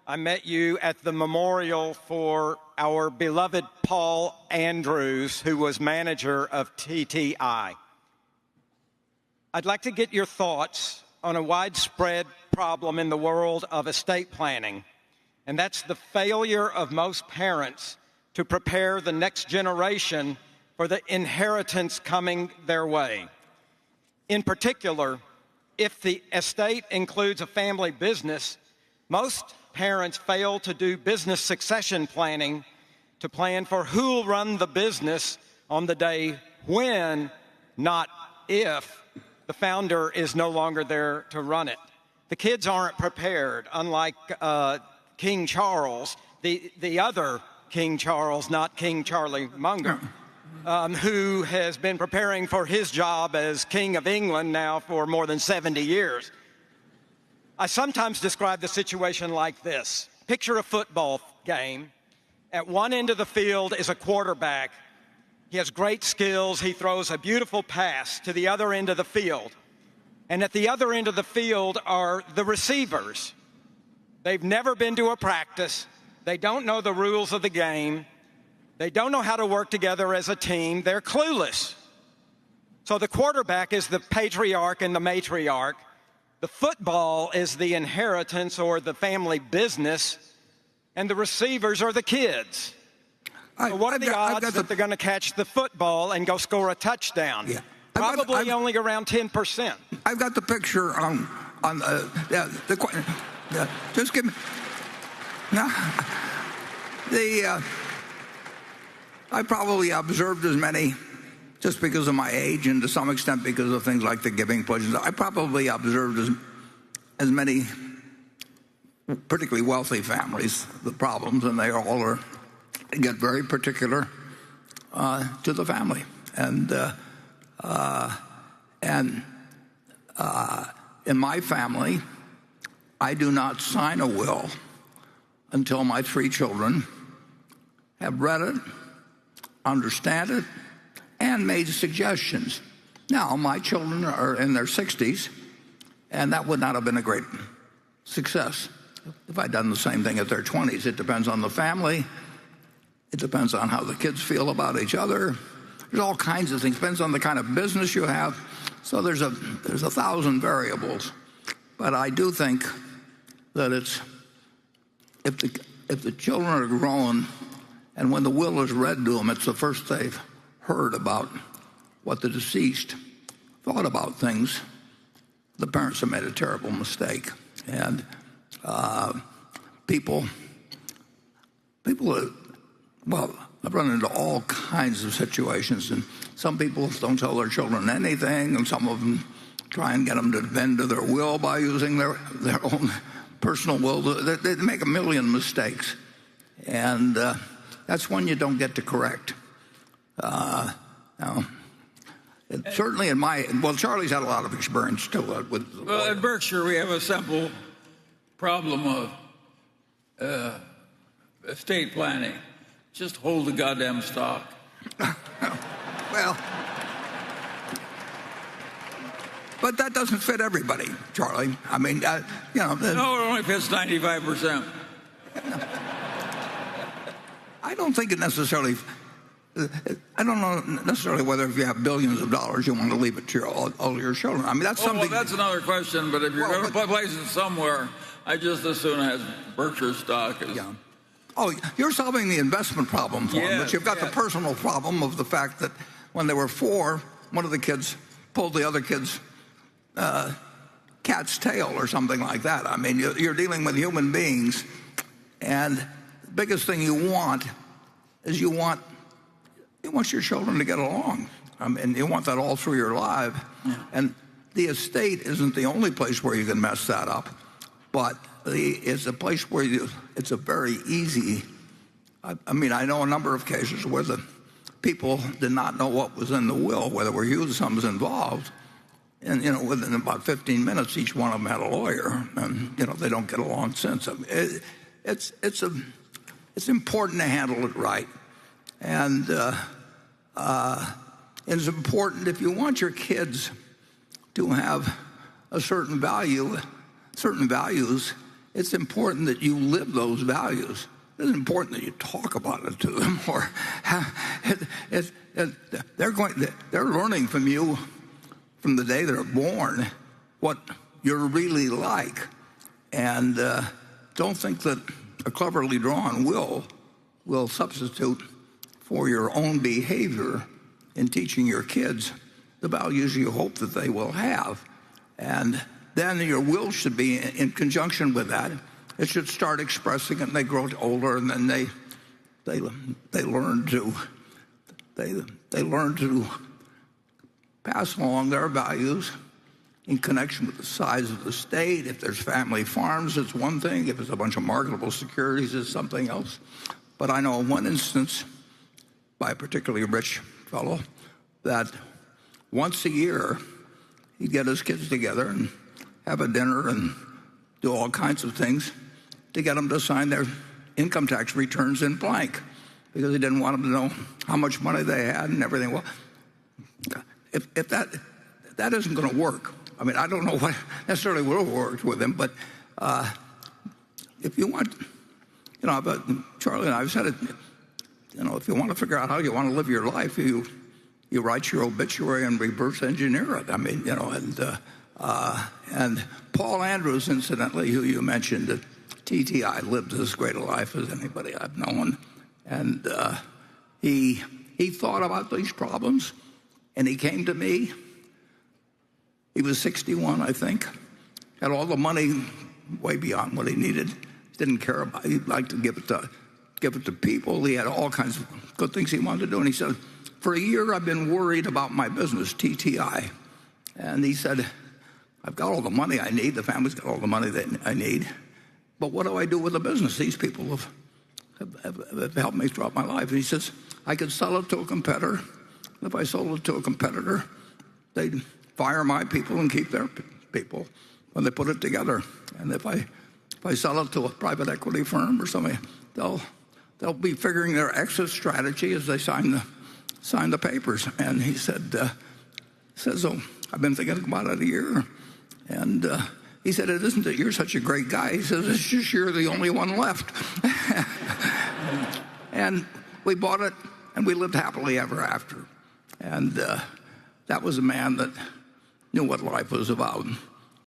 I met you at the memorial for our beloved Paul Andrews, who was manager of TTI. I'd like to get your thoughts on a widespread problem in the world of estate planning, and that's the failure of most parents to prepare the next generation for the inheritance coming their way. In particular, if the estate includes a family business, most parents fail to do business succession planning to plan for who'll run the business on the day when, not if, the founder is no longer there to run it. The kids aren't prepared, unlike King Charles, the other King Charles, not King Charlie Munger, who has been preparing for his job as King of England now for more than 70 years. I sometimes describe the situation like this. Picture a football game. At one end of the field is a quarterback. He has great skills. He throws a beautiful pass to the other end of the field. And at the other end of the field are the receivers. They've never been to a practice. They don't know the rules of the game. They don't know how to work together as a team. They're clueless. So the quarterback is the patriarch and the matriarch. The football is the inheritance or the family business, and the receivers are the kids. So what are the odds that they're going to catch the football and go score a touchdown? Yeah. Probably only around 10%. I've got the picture on just give me. I probably observed as many, just because of my age and to some extent because of things like the giving pledges. I probably observed as many, particularly wealthy families, the problems, and they all get very particular to the family. And in my family, I do not sign a will until my 3 children have read it, understand it, and made suggestions. Now, my children are in their 60s, and that would not have been a great success if I'd done the same thing at their 20s. It depends on the family. It depends on how the kids feel about each other. There's all kinds of things. It depends on the kind of business you have. So there's 1,000 variables. But I do think that if the children are grown, and when the will is read to them, it's the first they've heard about what the deceased thought about things, the parents have made a terrible mistake. And people, well, I've run into all kinds of situations, and some people don't tell their children anything, and some of them try and get them to bend to their will by using their own personal will. They make a million mistakes, and that's one you don't get to correct. Certainly Charlie's had a lot of experience too. Well, at Berkshire, we have a simple problem of estate planning. Just hold the goddamn stock. Well, but that doesn't fit everybody, Charlie. I mean, No, it only fits 95%. I don't think it necessarily. I don't know necessarily whether if you have billions of dollars, you want to leave it to all your children. I mean, that's something. Well, that's another question. But if you're going to place it somewhere, I just as soon as Berkshire stock. Yeah. Oh, you're solving the investment problem for them, but you've got the personal problem of the fact that when they were 4, one of the kids pulled the other kid's cat's tail or something like that. I mean, you're dealing with human beings, and the biggest thing you want is you want your children to get along. I mean, you want that all through your life. Yeah. And the estate isn't the only place where you can mess that up, but it's a place where it's a very easy. I mean, I know a number of cases where the people did not know what was in the will, where there were huge sums involved, and within about 15 minutes, each one of them had a lawyer, and they don't get along since. I mean, it's important to handle it right, and it's important if you want your kids to have a certain values. it's important that you live those values. It's important that you talk about it to them, or they're learning from you from the day they're born what you're really like. And don't think that a cleverly drawn will substitute for your own behavior in teaching your kids the values you hope that they will have. And then your will should be in conjunction with that. It should start expressing it, and they grow older, and then they learn to pass along their values in connection with the size of the state. If there's family farms, it's one thing. If it's a bunch of marketable securities, it's something else. But I know of one instance by a particularly rich fellow that once a year he'd get his kids together and have a dinner and do all kinds of things to get them to sign their income tax returns in blank, because he didn't want them to know how much money they had and everything. Well, if that isn't going to work, I mean, I don't know what necessarily will work with him, but if you want, but Charlie and I have said it, if you want to figure out how you want to live your life, you write your obituary and reverse engineer it. I mean, and Paul Andrews, incidentally, who you mentioned at TTI, lived as great a life as anybody I've known. And he thought about these problems, and he came to me. He was 61, I think, had all the money way beyond what he needed. Didn't care about it. He'd like to give it to people. He had all kinds of good things he wanted to do. And he said, for a year, I've been worried about my business, TTI. And he said, I've got all the money I need. The family's got all the money that I need. But what do I do with the business? These people have helped me throughout my life. And he says, I could sell it to a competitor. If I sold it to a competitor, they'd fire my people and keep their people when they put it together. And if I sell it to a private equity firm or something, they'll be figuring their exit strategy as they sign the papers. And he said, oh, I've been thinking about it a year. And he said, it isn't that you're such a great guy. He says, it's just you're the only one left. And we bought it, and we lived happily ever after. And that was a man that knew what life was about.